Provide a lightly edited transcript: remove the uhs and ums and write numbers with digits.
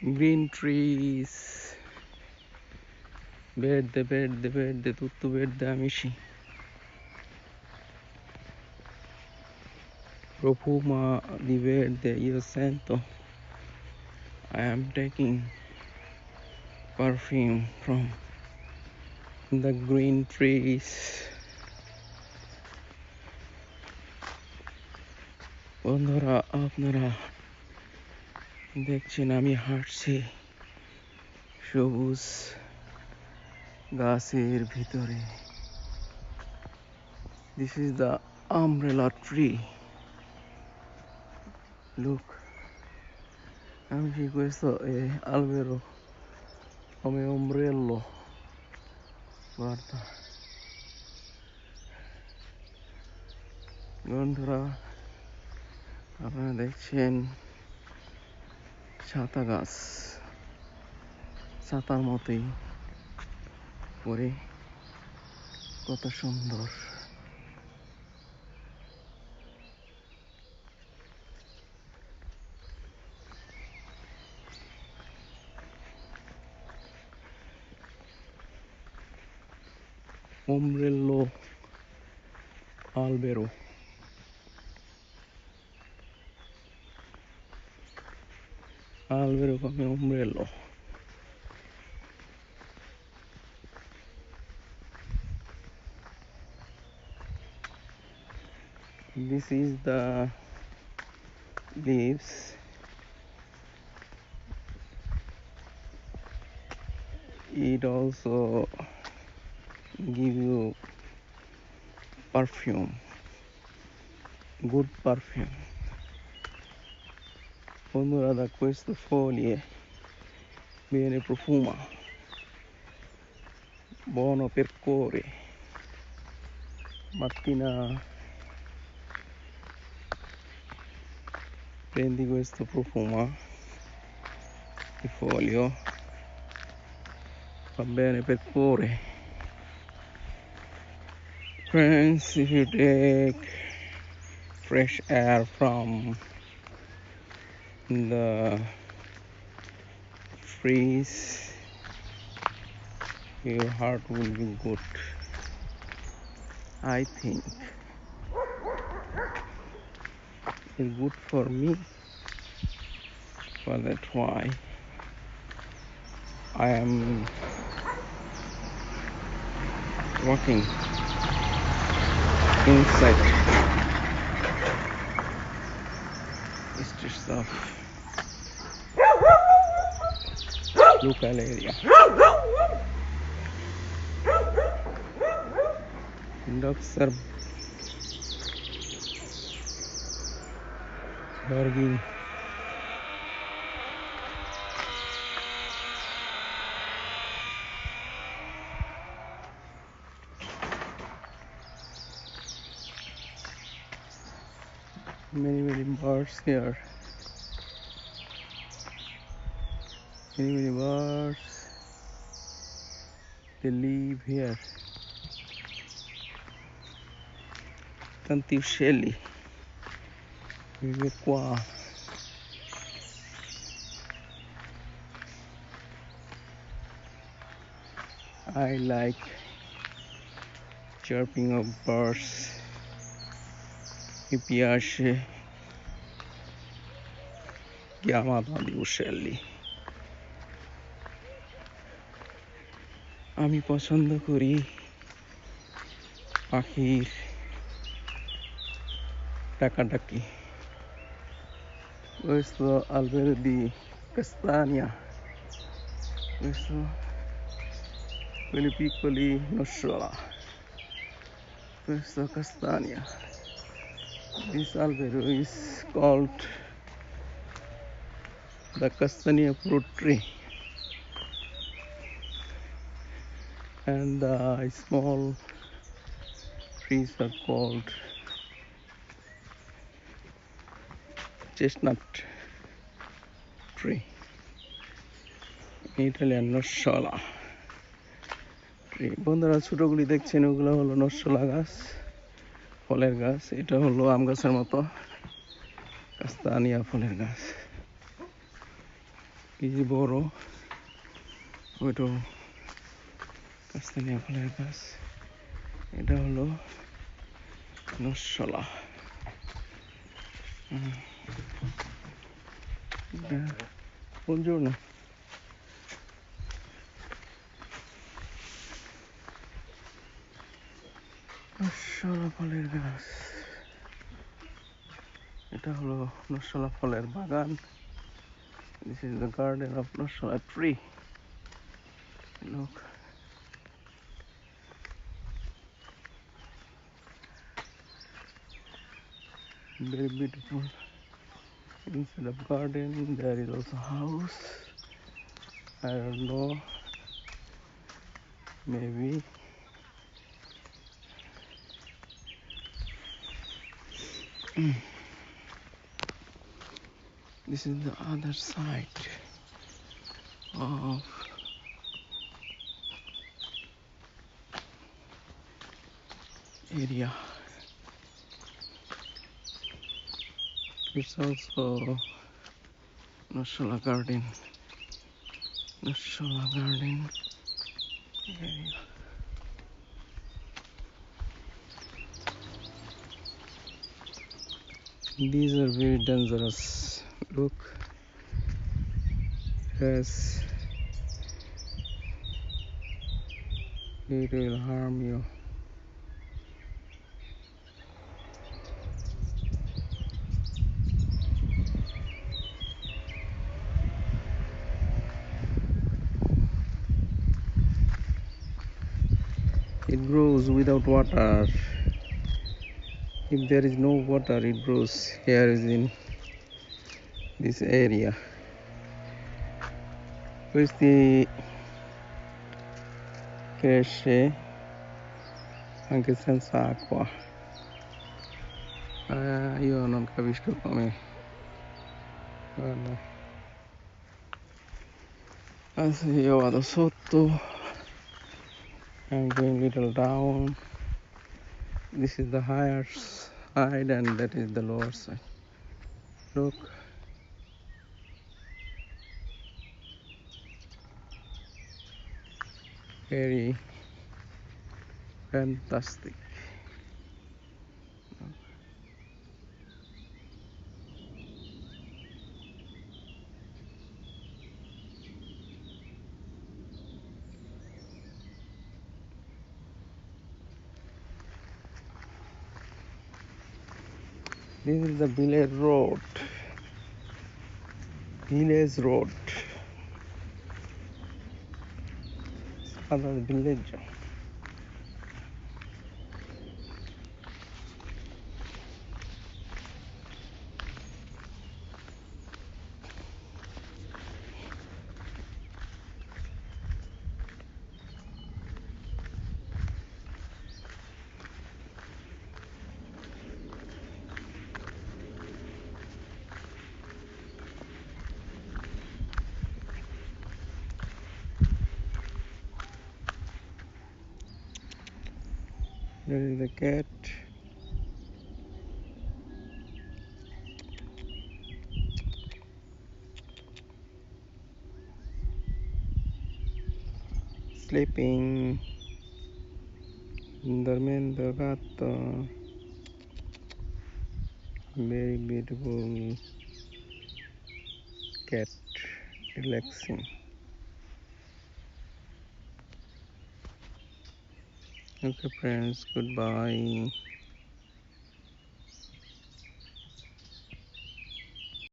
Green trees. Verde, verde, verde, tutto verde, amici. Profuma di verde, io sento. I am taking perfume from the green trees. বন্ধুরা, আপনারা দেখছেন আমি হাঁটছি সবুজ গাছের ভিতরে. This is the umbrella tree. Look, amici, questo è albero come ombrello. Guarda, বন্ধুরা, আপনারা দেখছেন ছাতা গাছ, ছাতার মতোই করে কত সুন্দর. Ombrello albero. Albero come ombrello. This is the leaves. It also give you perfume, good perfume. Bondura, da queste foglie viene profuma, buono per cuore. Mattina prendi questo profumo di foglio, va bene per cuore. Friends, if you take fresh air from the trees, your heart will be good. I think it's good for me, well, that's why I am walking inside streets of local area. Dogs are barking. Many birds here. Many birds. They live here. Tanti uccelli. Vive qua. I like chirping of birds. Mi piace chiamata di uccelli. আমি পছন্দ করি পাখির ডাকাডাকি. Questo albero di castagna, questo, quelli piccoli nocciola, questo castagna. This albero is called the castagna fruit tree, and the small trees are called chestnut tree, Italian nocciola tree. বন্ধুরা, ছোটগুলি দেখছেন, ওগুলো হলো নশলা গাছ, ফলের গাছ. এটা হলো আম গাছের মতো কাস্তানিয়া ফলের গাছ. এই যে বড় ওইটাও কাস্তানিয়া ফলের গাছ। এটা হলো নশলা। Buongiorno. নশলা ফলের গাছ। এটা হলো নশলা ফলের বাগান। This is the garden of নশলা tree. Look. Very beautiful. Inside of garden there is also house. I don't know. Maybe. This is the other side of area. It's also Nashla garden. Nashla garden area. These are very dangerous. Look, yes, it will harm you. It grows without water. If there is no water, it grows here is in this area. Questi cresce anche senza acqua. Io non capisco come. Guarda. Adesso io vado sotto. I'm going little down. This is the higher side and that is the lower side. Look. Very fantastic. This is the village road. Village road. Other village. There is the cat. Sleeping. Dormendo gatto. Very beautiful cat, relaxing. Okay friends, goodbye.